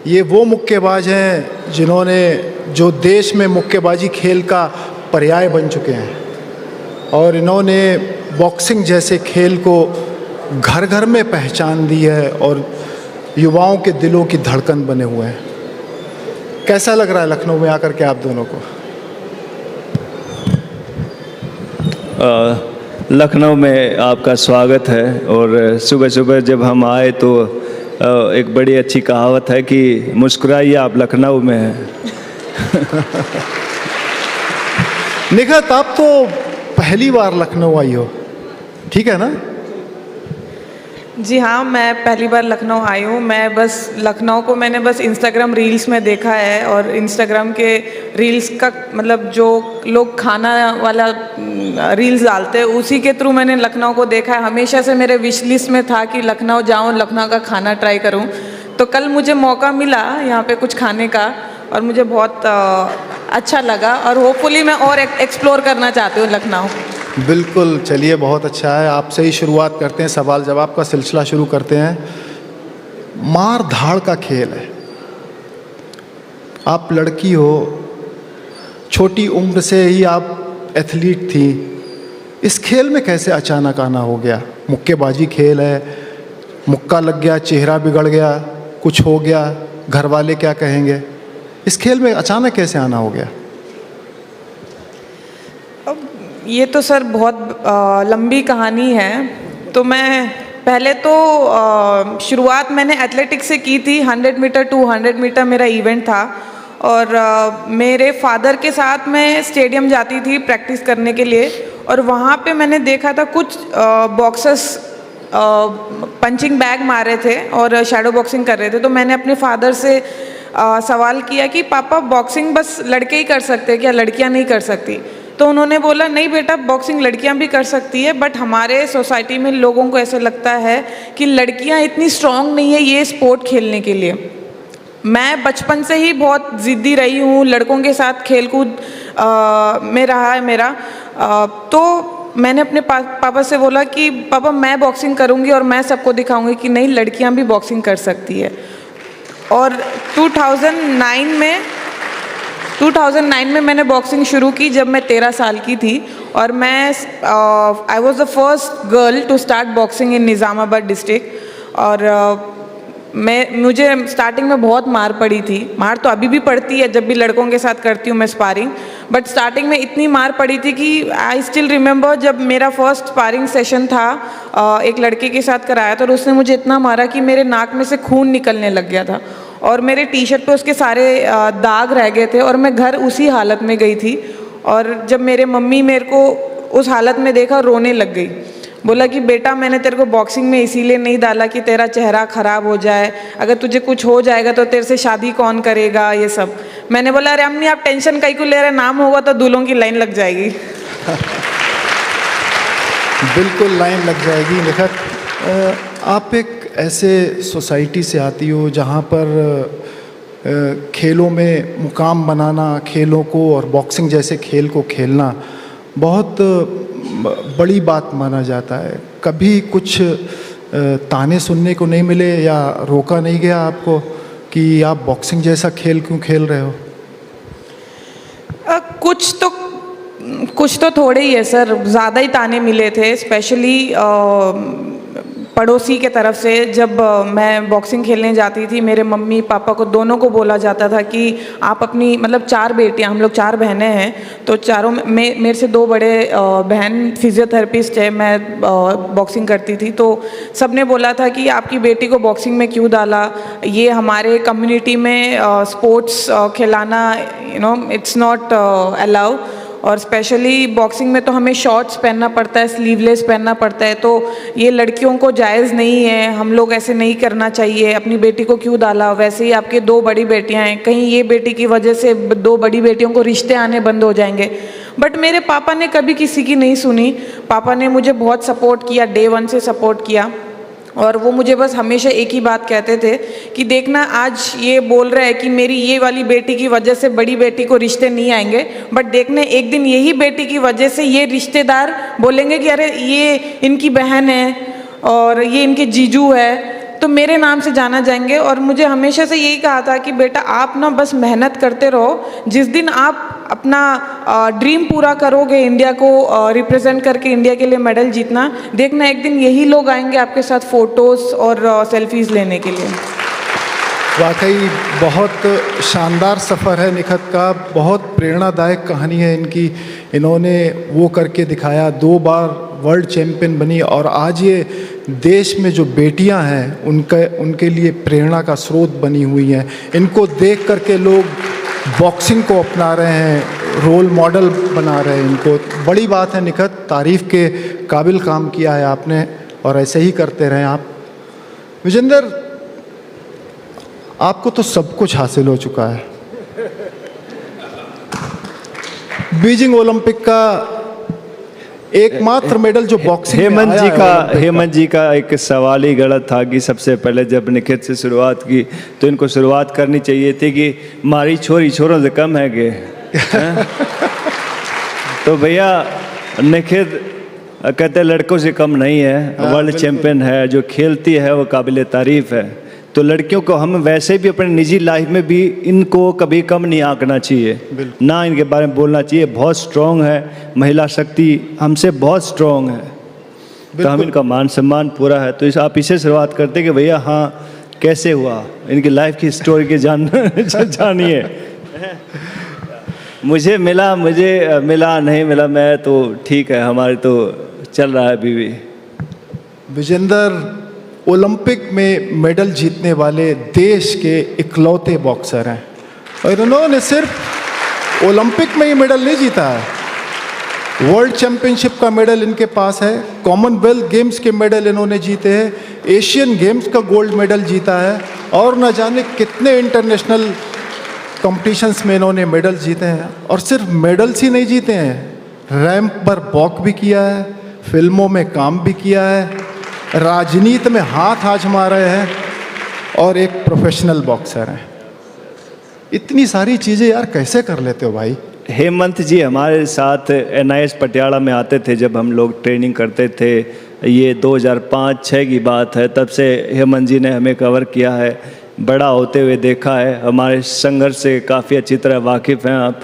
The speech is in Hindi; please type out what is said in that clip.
ये वो मुक्केबाज हैं जिन्होंने जो देश में मुक्केबाजी खेल का पर्याय बन चुके हैं, और इन्होंने बॉक्सिंग जैसे खेल को घर घर में पहचान दी है और युवाओं के दिलों की धड़कन बने हुए हैं। कैसा लग रहा है लखनऊ में आकर के आप दोनों को? लखनऊ में आपका स्वागत है, और सुबह सुबह जब हम आए तो एक बड़ी अच्छी कहावत है कि मुस्कुराइए आप लखनऊ में हैं। निखत, आप तो पहली बार लखनऊ आई हो, ठीक है ना? जी हाँ, मैं पहली बार लखनऊ आई हूँ। मैं बस लखनऊ को मैंने बस इंस्टाग्राम रील्स में देखा है, और इंस्टाग्राम के रील्स का मतलब जो लोग खाना वाला रील्स डालते हैं उसी के थ्रू मैंने लखनऊ को देखा है। हमेशा से मेरे विश लिस्ट में था कि लखनऊ जाऊँ, लखनऊ का खाना ट्राई करूँ। तो कल मुझे मौका मिला यहाँ पे कुछ खाने का, और मुझे बहुत अच्छा लगा, और होपफुली मैं और एक्सप्लोर करना चाहती हूँ लखनऊ। बिल्कुल, चलिए बहुत अच्छा है। आपसे ही शुरुआत करते हैं, सवाल जवाब का सिलसिला शुरू करते हैं। मार धाड़ का खेल है, आप लड़की हो, छोटी उम्र से ही आप एथलीट थी, इस खेल में कैसे अचानक आना हो गया? मुक्केबाजी खेल है, मुक्का लग गया, चेहरा बिगड़ गया, कुछ हो गया, घर वाले क्या कहेंगे, इस खेल में अचानक कैसे आना हो गया? ये तो सर बहुत लंबी कहानी है। तो मैं पहले तो शुरुआत मैंने एथलेटिक्स से की थी। 100 मीटर 200 मीटर मेरा इवेंट था, और मेरे फादर के साथ मैं स्टेडियम जाती थी प्रैक्टिस करने के लिए, और वहाँ पे मैंने देखा था कुछ बॉक्सर्स पंचिंग बैग मार रहे थे और शैडो बॉक्सिंग कर रहे थे। तो मैंने अपने फादर से सवाल किया कि पापा, बॉक्सिंग बस लड़के ही कर सकते हैं क्या, लड़कियाँ नहीं कर सकती? तो उन्होंने बोला नहीं बेटा, बॉक्सिंग लड़कियां भी कर सकती है, बट हमारे सोसाइटी में लोगों को ऐसे लगता है कि लड़कियां इतनी स्ट्रांग नहीं है ये स्पोर्ट खेलने के लिए। मैं बचपन से ही बहुत ज़िद्दी रही हूँ, लड़कों के साथ खेलकूद में रहा है मेरा। तो मैंने अपने पापा से बोला कि पापा मैं बॉक्सिंग करूँगी और मैं सबको दिखाऊंगी कि नहीं, लड़कियाँ भी बॉक्सिंग कर सकती है। और 2009 में मैंने बॉक्सिंग शुरू की जब मैं 13 साल की थी, और मैं I was the first girl to start boxing in Nizamabad district. और मुझे स्टार्टिंग में बहुत मार पड़ी थी। मार तो अभी भी पड़ती है जब भी लड़कों के साथ करती हूँ मैं स्पारिंग, बट स्टार्टिंग में इतनी मार पड़ी थी कि आई स्टिल रिमेंबर जब मेरा फर्स्ट स्पारिंग सेशन था, एक लड़के के साथ कराया था, और उसने मुझे इतना मारा कि मेरे नाक में से खून निकलने लग गया था, और मेरे टी शर्ट पे उसके सारे दाग रह गए थे, और मैं घर उसी हालत में गई थी। और जब मेरे मम्मी मेरे को उस हालत में देखा, रोने लग गई। बोला कि बेटा, मैंने तेरे को बॉक्सिंग में इसीलिए नहीं डाला कि तेरा चेहरा ख़राब हो जाए, अगर तुझे कुछ हो जाएगा तो तेरे से शादी कौन करेगा, ये सब। मैंने बोला अरे अम्मी आप टेंशन काहे को ले रहे, नाम होगा तो दूल्हों की लाइन लग जाएगी। बिल्कुल लाइन लग जाएगी। निखत, आप एक ऐसे सोसाइटी से आती हो जहाँ पर खेलों में मुकाम बनाना, खेलों को और बॉक्सिंग जैसे खेल को खेलना बहुत बड़ी बात माना जाता है। कभी कुछ ताने सुनने को नहीं मिले या रोका नहीं गया आपको कि आप बॉक्सिंग जैसा खेल क्यों खेल रहे हो? कुछ तो थोड़े ही है सर, ज़्यादा ही ताने मिले थे, स्पेशली पड़ोसी के तरफ से। जब मैं बॉक्सिंग खेलने जाती थी, मेरे मम्मी पापा को दोनों को बोला जाता था कि आप अपनी, मतलब 4 बेटियां, हम लोग 4 बहनें हैं, तो चारों में मेरे से 2 बड़े बहन फिजियोथेरेपिस्ट है, मैं बॉक्सिंग करती थी। तो सब ने बोला था कि आपकी बेटी को बॉक्सिंग में क्यों डाला, ये हमारे कम्युनिटी में स्पोर्ट्स खिलाना इट्स नॉट अलाउ, और स्पेशली बॉक्सिंग में तो हमें शॉर्ट्स पहनना पड़ता है, स्लीवलेस पहनना पड़ता है, तो ये लड़कियों को जायज़ नहीं है, हम लोग ऐसे नहीं करना चाहिए, अपनी बेटी को क्यों डाला। वैसे ही आपके 2 बड़ी बेटियां हैं, कहीं ये बेटी की वजह से 2 बड़ी बेटियों को रिश्ते आने बंद हो जाएंगे। बट मेरे पापा ने कभी किसी की नहीं सुनी। पापा ने मुझे बहुत सपोर्ट किया, डे 1 से सपोर्ट किया, और वो मुझे बस हमेशा एक ही बात कहते थे कि देखना, आज ये बोल रहा है कि मेरी ये वाली बेटी की वजह से बड़ी बेटी को रिश्ते नहीं आएंगे, बट देखने एक दिन यही बेटी की वजह से ये रिश्तेदार बोलेंगे कि अरे ये इनकी बहन है और ये इनके जीजू है, तो मेरे नाम से जाना जाएंगे। और मुझे हमेशा से यही कहा था कि बेटा आप ना बस मेहनत करते रहो, जिस दिन आप अपना ड्रीम पूरा करोगे, इंडिया को रिप्रेजेंट करके इंडिया के लिए मेडल जीतना, देखना एक दिन यही लोग आएंगे आपके साथ फ़ोटोज़ और सेल्फीज़ लेने के लिए। वाकई बहुत शानदार सफ़र है निखत का, बहुत प्रेरणादायक कहानी है इनकी। इन्होंने वो करके दिखाया, 2 बार वर्ल्ड चैम्पियन बनी और आज ये देश में जो बेटियां हैं उनके लिए प्रेरणा का स्रोत बनी हुई हैं। इनको देख करके लोग बॉक्सिंग को अपना रहे हैं, रोल मॉडल बना रहे हैं इनको। बड़ी बात है निखत, तारीफ़ के काबिल काम किया है आपने और ऐसे ही करते रहें आप। विजेंद्र, आपको तो सब कुछ हासिल हो चुका है। बीजिंग ओलंपिक का एकमात्र मेडल जो बॉक्सिंग में आया है, हेमंत जी का एक सवाल ही गलत था कि सबसे पहले जब निखित से शुरुआत की तो इनको शुरुआत करनी चाहिए थी कि मारी छोरी छोरों से कम है कि तो भैया निखित कहते लड़कों से कम नहीं है, वर्ल्ड चैंपियन है, जो खेलती है वो काबिल तारीफ़ है। तो लड़कियों को हम वैसे भी अपनी निजी लाइफ में भी इनको कभी कम नहीं आंकना चाहिए, ना इनके बारे में बोलना चाहिए। बहुत स्ट्रॉन्ग है, महिला शक्ति हमसे बहुत स्ट्रॉन्ग है, तो हम इनका मान सम्मान पूरा है। तो आप इसे शुरुआत करते कि भैया हाँ कैसे हुआ, इनकी लाइफ की स्टोरी के जानिए। मुझे मिला नहीं मिला, मैं तो ठीक है, हमारे तो चल रहा है अभी भी। विजेंद्र ओलंपिक में मेडल जीतने वाले देश के इकलौते बॉक्सर हैं और इन्होंने सिर्फ ओलंपिक में ही मेडल नहीं जीता है, वर्ल्ड चैंपियनशिप का मेडल इनके पास है, कॉमनवेल्थ गेम्स के मेडल इन्होंने जीते हैं, एशियन गेम्स का गोल्ड मेडल जीता है और न जाने कितने इंटरनेशनल कॉम्पिटिशन्स में इन्होंने मेडल जीते हैं। और सिर्फ मेडल्स ही नहीं जीते हैं, रैंप पर वॉक भी किया है, फिल्मों में काम भी किया है, राजनीति में हाथ आजमा रहे हैं और एक प्रोफेशनल बॉक्सर हैं। इतनी सारी चीज़ें यार कैसे कर लेते हो भाई? हेमंत जी हमारे साथ NIS पटियाला में आते थे जब हम लोग ट्रेनिंग करते थे, ये 2005-06 की बात है। तब से हेमंत जी ने हमें कवर किया है, बड़ा होते हुए देखा है, हमारे संघर्ष से काफ़ी अच्छी तरह वाकिफ़ हैं आप।